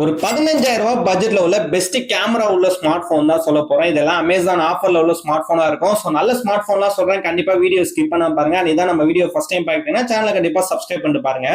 ஒரு 15,000 ரூபாய் பட்ஜெட்ல உள்ள பெஸ்ட் கேமரா உள்ள ஸ்மார்ட் போன் தான் சொல்ல போறேன். இதெல்லாம் அமேசான் ஆஃபர்ல உள்ள ஸ்மார்ட் போனா இருக்கும். சோ நல்ல ஸ்மார்ட் போன்லாம் சொல்றேன், கண்டிப்பா வீடியோ ஸ்கிப் பண்ணாம பாருங்க. இதான் நம்ம வீடியோ ஃபர்ஸ்ட் டைம் பாத்தீங்கன்னா சேனலை கண்டிப்பா சப்ஸ்கிரைப் பண்ணிட்டு பாருங்க.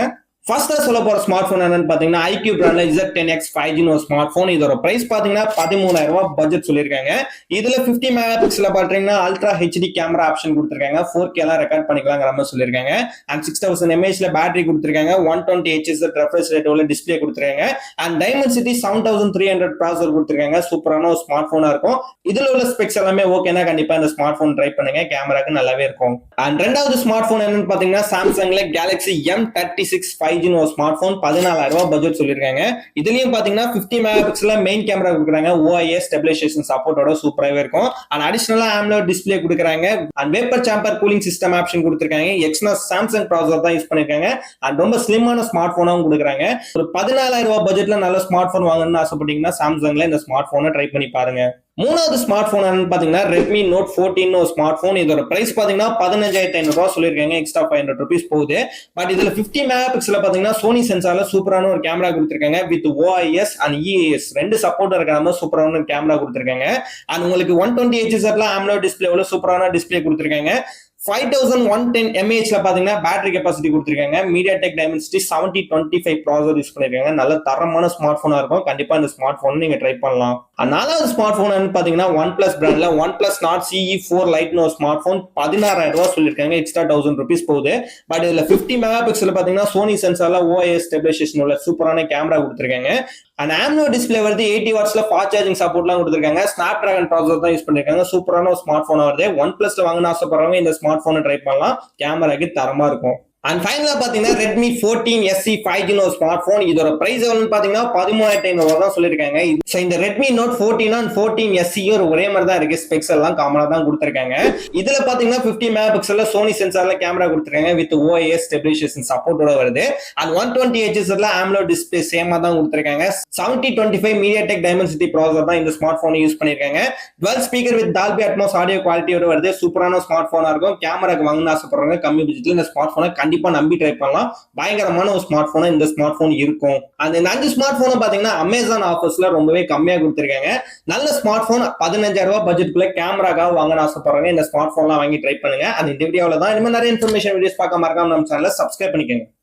ஃபர்ஸ்டா சொல்ல போற ஸ்மார்ட் போன் என்னன்னு பாத்தீங்கன்னா ஐக்யூ பிராண்ட்ல Z10X 5G ஒரு ஸ்மார்ட் போன். இதோட பிரைஸ் பாத்தீங்கன்னா 13,000 ரூபாய் பட்ஜெட் சொல்லிருக்காங்க. இதுல 50 மெகா பிக்சல் பாத்தீங்கன்னா அல்ட்ரா HD கேமரா ஆப்ஷன் கொடுத்திருக்காங்க. 4K எல்லாம் ரெக்கார்ட் பண்ணிக்கலாங்கிற மாதிரி சொல்லிருக்காங்க. அண்ட் 6000 mAh பேட்டரி கொடுத்திருக்காங்க. 120 Hz ரெஃப்ரெஷ் ரேட் உள்ள டிஸ்பிளே கொடுத்திருக்காங்க. அண்ட் டைமென்சிட்டி 7300 ப்ராசஸர் கொடுத்திருக்காங்க. சூப்பரான ஒரு ஸ்மார்ட் போனா இருக்கும். இதுல உள்ள ஸ்பெக்ஸ் எல்லாமே ஓகேனா கண்டிப்பா இந்த ஸ்மார்ட் போன் ட்ரை பண்ணுங்க, கேமராக்கு நல்லாவே இருக்கும். அண்ட் ரெண்டாவது ஸ்மார்ட் போன் என்னன்னு பாத்தீங்கன்னா சாம்சங்ல Galaxy M36 5G ஒரு ஸ்மார்ட் போன். 14,000 ரூபாய் பட்ஜெட் சொல்லிருக்காங்க. இதுலயும் பாத்தீங்கன்னா 50 மெகா பிக்சல் மெயின் கேமரா கொடுக்குறாங்க. OIS ஸ்டெபிலைசேஷன் சப்போர்ட்டோட சூப்பராவே இருக்கும். அண்ட் அடிஷனலா AMOLED டிஸ்பிளே கொடுக்குறாங்க. And vapour chamber cooling system option கொடுத்திருக்காங்க. Exynos சாம்சங் ப்ராசஸர் தான் யூஸ் பண்ணிருக்காங்க. அண்ட் ரொம்ப ஸ்லிம்மான ஸ்மார்ட் போனாவும் கொடுக்குறாங்க. ஒரு 14,000 ரூபாய் பட்ஜெட்ல நல்ல ஸ்மார்ட் போன் வாங்கணும்னு ஆசைப்பட்டீங்கன்னா சாம்சங்ல இந்த ஸ்மார்ட் போனை ட்ரை பண்ணி பாருங்க. மூணாவது ஸ்மார்ட் போன் என்னன்னு பாத்தீங்கன்னா Redmi Note 14 ஒரு ஸ்மார்ட் போன். இதோட பிரைஸ் பாத்தீங்கன்னா 15,500 ரூபாய் சொல்லிருக்காங்க. எக்ஸ்ட்ரா 500 rupees போகுது. பட் இதுல 50 மெகா பிக்சல் பாத்தீங்கன்னா சோனி சென்சார்ல சூப்பரான ஒரு கேமரா கொடுத்திருக்காங்க. வித் OIS அண்ட் EAS ரெண்டு சப்போர்ட் இருக்கிற மாதிரி சூப்பரான ஒரு கேமரா கொடுத்திருக்காங்க. அண்ட் உங்களுக்கு 120 Hz AMOLED டிஸ்பிளே சூப்பரான டிஸ்பிளே கொடுத்திருக்காங்க. 5110 mAh பாத்தீங்கன்னா பேட்டரி கெபாசிட்டி கொடுத்திருக்காங்க. MediaTek Dimensity 7025 ப்ராசஸர் யூஸ் பண்ணிருக்காங்க. நல்ல தரமான ஸ்மார்ட் போனா இருக்கும். கண்டிப்பா இந்த ஸ்மார்ட் போன் நீங்க ட்ரை பண்ணலாம். நாலாவது ஸ்மார்ட் போன் பாத்தீங்கன்னா OnePlus பிராண்ட்ல OnePlus Nord CE4 Lite ஒரு ஸ்மார்ட் போன். 16,000 ரூபாய் சொல்லிருக்காங்க. எக்ஸ்ட்ரா 1000 rupees போகுது. பட் இதுல 50 மெகா பிக்சல் பாத்தீங்கன்னா சோனி சென்சார்ல OIS ஸ்டெபிலைசேஷன் உள்ள சூப்பரான கேமரா கொடுத்திருக்காங்க. அண்ட் AMOLED டிஸ்பிளே வருது. 80 வாட்ஸ்ல ஃபாஸ்ட் சார்ஜிங் சப்போர்ட்லாம் கொடுத்திருக்காங்க. Snapdragon ப்ராசஸர் தான் யூஸ் பண்ணிருக்காங்க. சூப்பரான ஒரு ஸ்மார்ட் போன் வருது. OnePlusல வாங்கணும்னு ஆசைப்படுறவங்க இந்த ஸ்மார்ட் போனை ட்ரை பண்ணலாம். கேமராக்கு தரமா இருக்கும். அண்ட் ஃபைனலா பாத்தீங்கன்னா Redmi 14 SE 5G ஒரு ஸ்மார்ட் போன். இதோட பிரைஸ் எவ்வளவுன்னு பாத்தீங்கன்னா 13,500 தான் சொல்லிருக்காங்க. சோ இந்த Redmi Note 14 and 14 SE ஒரே மாதிரி தான் இருக்கு. ஸ்பெக்ஸ் எல்லாம் காமனா தான் கொடுத்திருக்காங்க. இதுல பாத்தீங்கன்னா 50 மெகா பிக்சல்ல சோனி சென்சார்ல கேமரா கொடுத்திருக்காங்க. வித் OIS ஸ்டெபிலைசேஷன் சப்போர்ட்டோட வருது. அண்ட் 120 Hz AMOLED டிஸ்பிளே சேமா தான் கொடுத்திருக்காங்க. 7025 MediaTek Dimensity ப்ராசஸர் தான் இந்த ஸ்மார்ட் போனை யூஸ் பண்ணிருக்காங்க. Dual speaker with Dolby Atmos audio குவாலிட்டியோட வருது. சூப்பரான ஸ்மார்ட் போனா இருக்கும். கேமராக்கு வாங்கணும்னு ஆசைப்படுறவங்க கம்மி பட்ஜெட்ல இந்த ஸ்மார்ட் போனை கண்டிப்பா நம்பி ட்ரை பண்ணலாம். பயங்கரமான ஒரு ஸ்மார்ட் போன் இந்த ஸ்மார்ட் போன் இருக்கும். அந்த 5 ஸ்மார்ட் போன் பாத்தீங்கன்னா அமேசான் ஆஃபர்ஸ்ல ரொம்பவே கம்மியா கொடுத்திருக்காங்க. நல்ல ஸ்மார்ட் போன் 15,000 ரூபாய் பட்ஜெட்குள்ள கேமராக்காக வாங்கணும்னு ஆசைப்படுறவங்க இந்த ஸ்மார்ட் போன்லாம் வாங்கி ட்ரை பண்ணுங்க. அந்த வீடியோல தான் இன்னும் நிறைய இன்ஃபர்மேஷன் வீடியோஸ் பார்க்க மறக்காம நம்ம சேனலை சப்ஸ்கிரைப் பண்ணிக்கோங்க.